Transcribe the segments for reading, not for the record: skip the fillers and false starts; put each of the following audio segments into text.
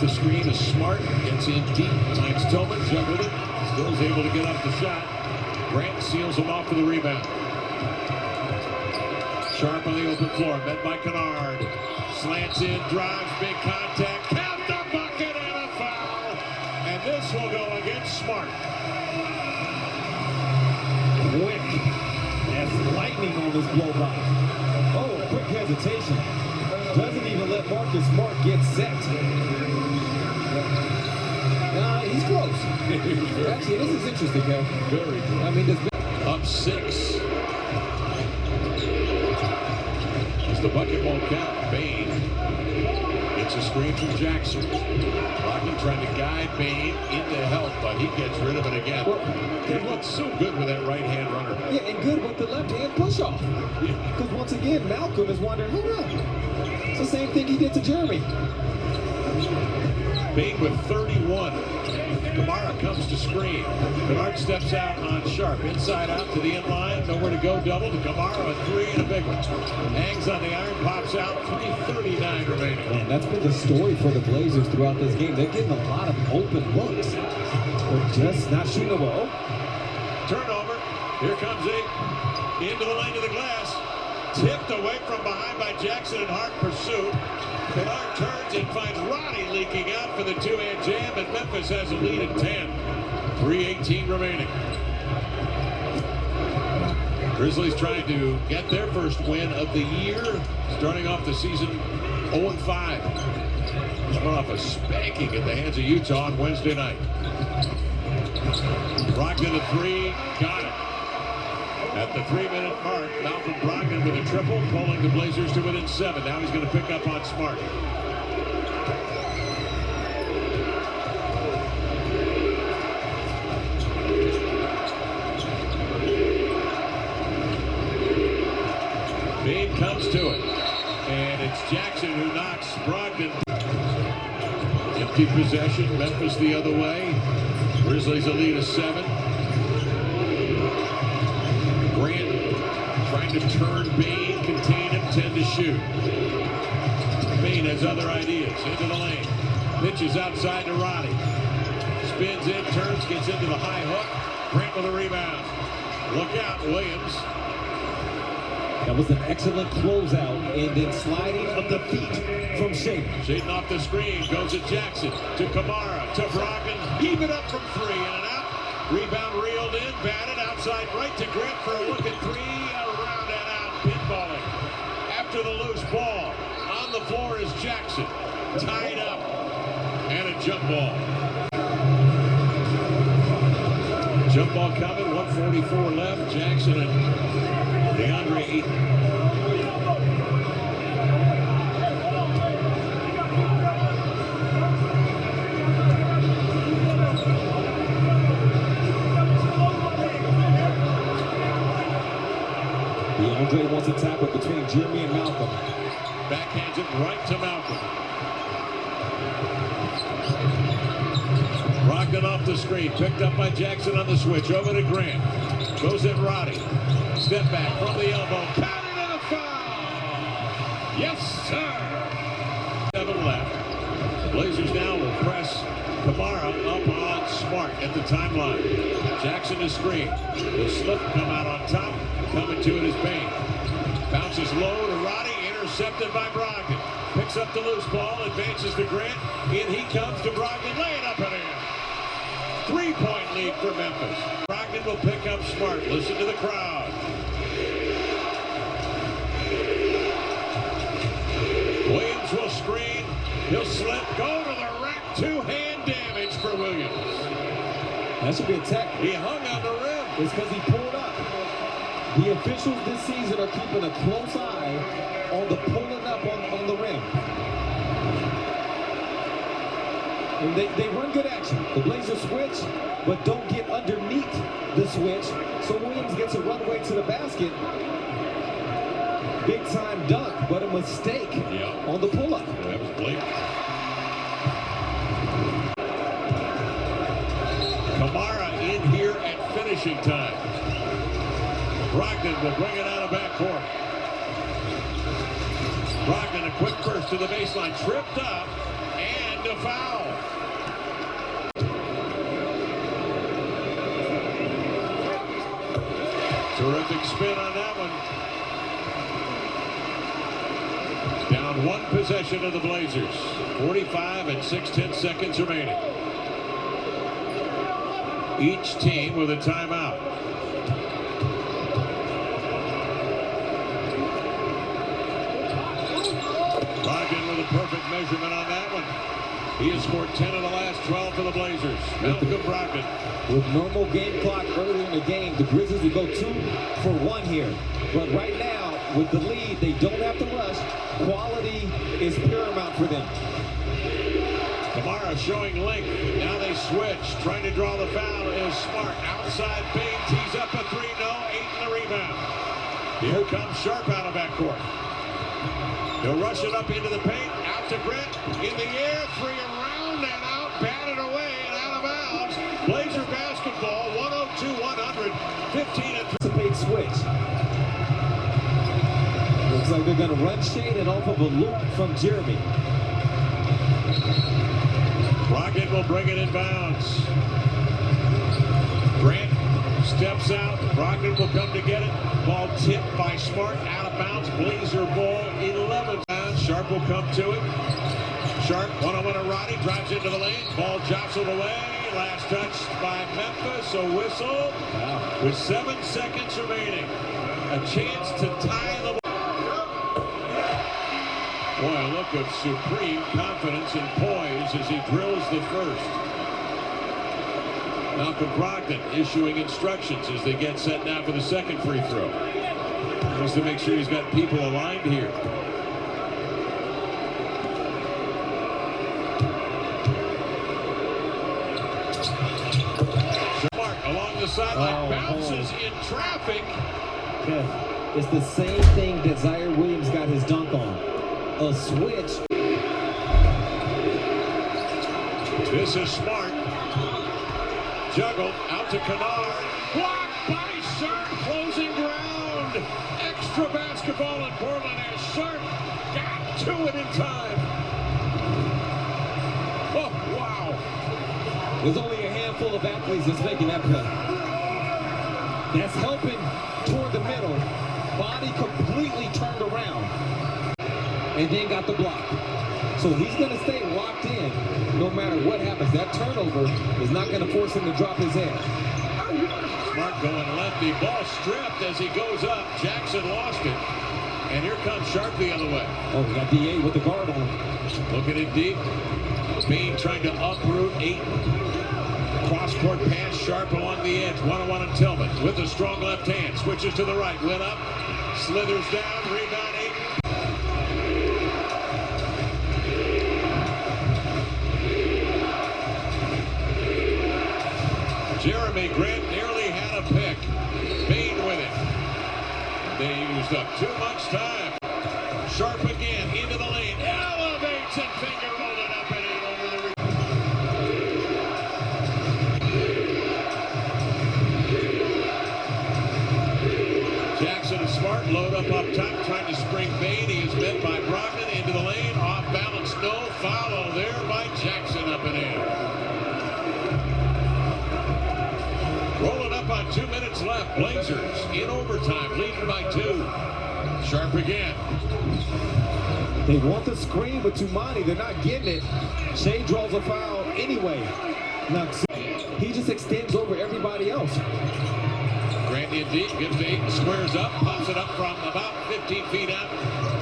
the screen is Smart. Gets in deep. Finds Tillman. Juggled it. Still is able to get up the shot. Grant seals him off for the rebound. Sharp on the open floor. Met by Kennard. Slants in. Drives. Big contact. Count the bucket and a foul. And this will go against Smart. Quick as lightning on this blow by. Oh, quick hesitation. Doesn't even let Marcus Smart get set. He's close. Actually, this is interesting, Kev. Very good. I mean, up 6. As the bucket won't count, Bain gets a screen from Jackson. Brogdon trying to guide Bain into help, but he gets rid of it again. He looks so good with that right-hand runner. Yeah, and good with the left-hand push-off. Because once again, Malcolm is wondering, hold on. It's the same thing he did to Jeremy. Bain with 31. Kamara comes to screen. Kennard steps out on Sharp. Inside out to the inline. Nowhere to go. Double to Kamara. A 3 and a big one. Hangs on the iron. Pops out. 3:39 remaining. And that's been the story for the Blazers throughout this game. They're getting a lot of open looks. They're just not shooting well. Turnover. Here comes it. Into the lane of the glass. Tipped away from behind by Jackson in hard pursuit. Kennard turns and finds Roddy leaking out for the two-hand jam, and Memphis has a lead at 10. 3:18 remaining. Grizzlies trying to get their first win of the year, starting off the season 0-5. Coming off a spanking at the hands of Utah on Wednesday night. Brogdon a 3, got it. At the 3-minute mark, Malcolm Brogdon with a triple, pulling the Blazers to within 7. Now he's going to pick up on Smart. Bain comes to it, and it's Jackson who knocks Brogdon. Empty possession, Memphis the other way. Grizzlies a lead of 7. Grant trying to turn Bain, contain him, 10 to shoot. Bain has other ideas. Into the lane. Pitches outside to Roddy. Spins in, turns, gets into the high hook. Grant with a rebound. Look out, Williams. That was an excellent closeout, and then sliding of the feet from Shaden. Shaden off the screen, goes to Jackson, to Kamara, to Brogdon. Heave it up from 3, in and out. Rebound reeled in, batted outside right to Grant for a look at 3, around and out, pinballing. After the loose ball, on the floor is Jackson, tied up, and a jump ball. Jump ball coming, 1:44 left. Jackson and DeAndre Ayton. DeAndre wants to tap it between Jeremy and Malcolm. Backhands it right to Malcolm. Brogdon off the screen, picked up by Jackson on the switch. Over to Grant. Goes at Roddy. Step back from the elbow. Counted and a foul. Yes, sir. 7 left. The Blazers now will press Kamara up on Smart at the timeline. Jackson to screen. The slip come out on top. Coming to it is Bain. Bounces low to Roddy. Intercepted by Brogdon. Picks up the loose ball. Advances to Grant. In he comes to Brogdon. Lay it up and in. 3-point lead for Memphis. Brogdon will pick up Smart. Listen to the crowd. Williams will screen. He'll slip. Go to the rack. 2-hand damage for Williams. That should be a tech. He hung on the rim. It's because he pulled up. The officials this season are keeping a close eye on the pulling up on the rim. And they run good action. The Blazers switch, but don't get underneath the switch. So Williams gets a runway to the basket. Big time dunk, but a mistake on the pull-up. Yeah, that was blatant. Kamara in here at finishing time. Brogdon will bring it out of backcourt. Brogdon a quick burst to the baseline. Tripped up and foul. Terrific spin on that one. Down one possession of the Blazers. 45 and 6/10 seconds remaining. Each team with a timeout. Brogdon with a perfect measurement on that one. He has scored 10 of the last 12 for the Blazers. Malcolm Brogdon. With normal game clock early in the game, the Grizzlies would go 2 for 1 here. But right now, with the lead, they don't have to rush. Quality is paramount for them. Kamara showing length. Now they switch. Trying to draw the foul is Smart. Outside Bane tees up a 3. No. 8 in the rebound. Here comes Sharp out of backcourt. He'll rush it up into the paint. Out to Grant. In the air. 3 around and out. Batted away and out of bounds. Blazer basketball. 102-100. 15 and 3. Anticipate switch. Looks like they're going to run shade and off of a loop from Jeremy. Brogdon will bring it in bounds. Grant steps out. Brogdon will come to get it. Ball tipped by Smart. Out of bounds. Blazer ball 11 pounds. Sharp will come to it. Sharp one-on-one to Roddy. Drives into the lane. Ball jostled away. Last touch by Memphis. A whistle. Wow. With 7 seconds remaining. A chance to tie the ball. Boy, a look of supreme confidence and poise as he drills the first. Malcolm Brogdon issuing instructions as they get set now for the second free throw. Just to make sure he's got people aligned here. Smart along the sideline, bounces in traffic. Kev, it's the same thing that Zaire Williams got his dunk on. A switch. This is Smart. Juggled out to Kennard. Blocked by Sharp. Closing ground. Extra basketball in Portland as Sharp got to it in time. Oh, wow. There's only a handful of athletes that's making that play. That's helping toward the middle. Body completely turned around. And then got the block. So he's going to stay locked in no matter what happens. That turnover is not going to force him to drop his head. Smart going lefty. Ball stripped as he goes up. Jackson lost it. And here comes Sharp the other way. Oh, we got DA with the guard on. Looking it deep. Bean trying to uproot 8. Cross-court pass. Sharp along the edge. One-on-one on Tillman with a strong left hand. Switches to the right. Went up. Slithers down. Rebound 8. Jeremy Grant nearly had a pick. Bane with it. They used up too much time. Sharp again into the lane. Elevates and finger rolled it up and in over the Jackson and Smart load up top, trying to spring Bane. He is met by Brogdon into the lane. Off balance, no foul there by Jackson up and in. Rolling up on 2 minutes left. Blazers in overtime, leading by 2. Sharp again. They want the screen with Tumani. They're not getting it. Shea draws a foul anyway. Now, he just extends over everybody else. Grant in deep, gives to 8, squares up, pops it up from about 15 feet out,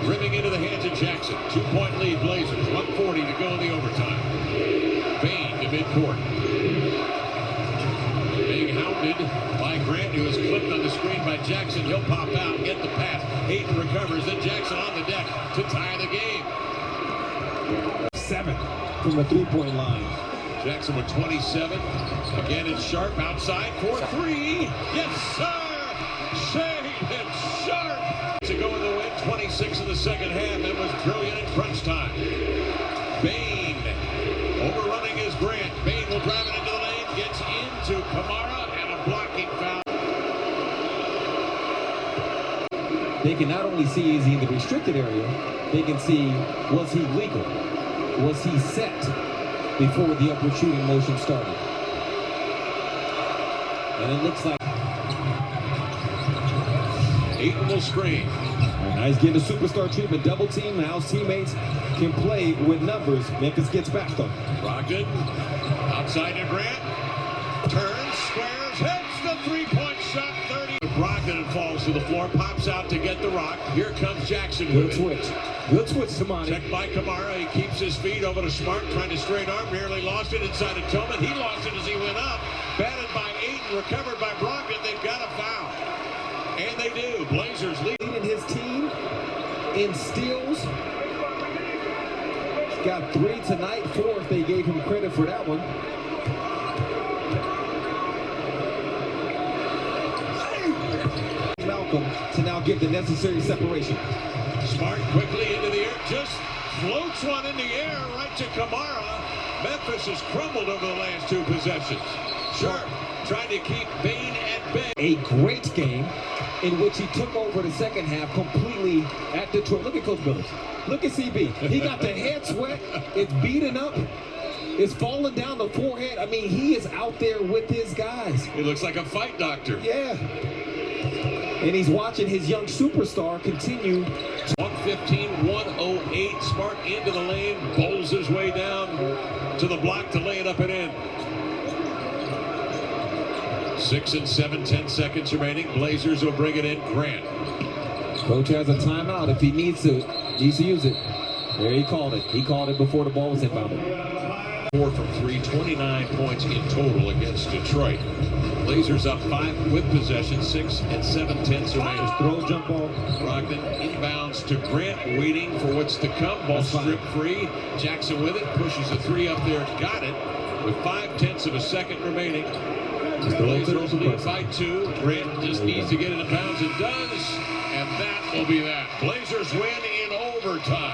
rimming into the hands of Jackson. 2-point lead Blazers, 1:40 to go in the overtime. Bane to midcourt. Being hounded by Grant, who is clipped on the screen by Jackson. He'll pop out, get the pass. Hayden recovers, then Jackson on the deck to tie the game. 7 from the three-point line. Jackson with 27. Again, it's Sharp outside for 3. Yes, sir! Shade and Sharp to go in the win. 26 in the second half. That was brilliant at crunch time. Bane overrunning his Grant. Bane will drive it into the lane. Gets into Kamara and a blocking foul. They can not only see is he in the restricted area, they can see was he legal? Was he set? before the upward shooting motion started. And it looks like Ayton will screen. now he's getting the superstar treatment, double team. Now his teammates can play with numbers. Memphis gets back though. Brogdon outside to Grant. Turns, squares, hits the three-point shot. 30. Brogdon falls to the floor, pops out to get the rock. Here comes Jackson Good with it. switch. Good switch, Samani. Checked by Kamara. He keeps his feet over to Smart, trying to straight arm. Nearly lost it inside of Tillman. He lost it as he went up. Batted by Ayton, recovered by Brogdon. They've got a foul. And they do. Blazers leading His team in steals. He's got 3 tonight, 4 if they gave him credit for that one. Malcolm to now give the necessary separation. Smart quickly into the air, just floats one in the air right to Kamara. Memphis has crumbled over the last 2 possessions. Sharp trying to keep Bain at bay. A great game in which he took over the second half completely at Detroit. Look at Coach Billups. Look at CB. He got the head sweat. It's beating up. It's falling down the forehead. I mean, he is out there with his guys. He looks like a fight doctor. Yeah. And he's watching his young superstar continue. 115-108. Smart into the lane, bowls his way down to the block to lay it up and in. 6 and 7, 10 seconds remaining. Blazers will bring it in. Grant. Coach has a timeout if he needs to use it. There he called it. He called it before the ball was inbounded. 4 from 3, 29 points in total against Detroit. Blazers up 5 with possession, 6 and 7 tenths remaining. Just throw a jump ball. Brogdon inbounds to Grant, waiting for what's to come. Ball stripped free. Jackson with it, pushes a 3 up there, got it. With 5/10 of a second remaining. Blazers lead by 2. Grant just needs to get it in bounds and does. And that will be that. Blazers win in overtime.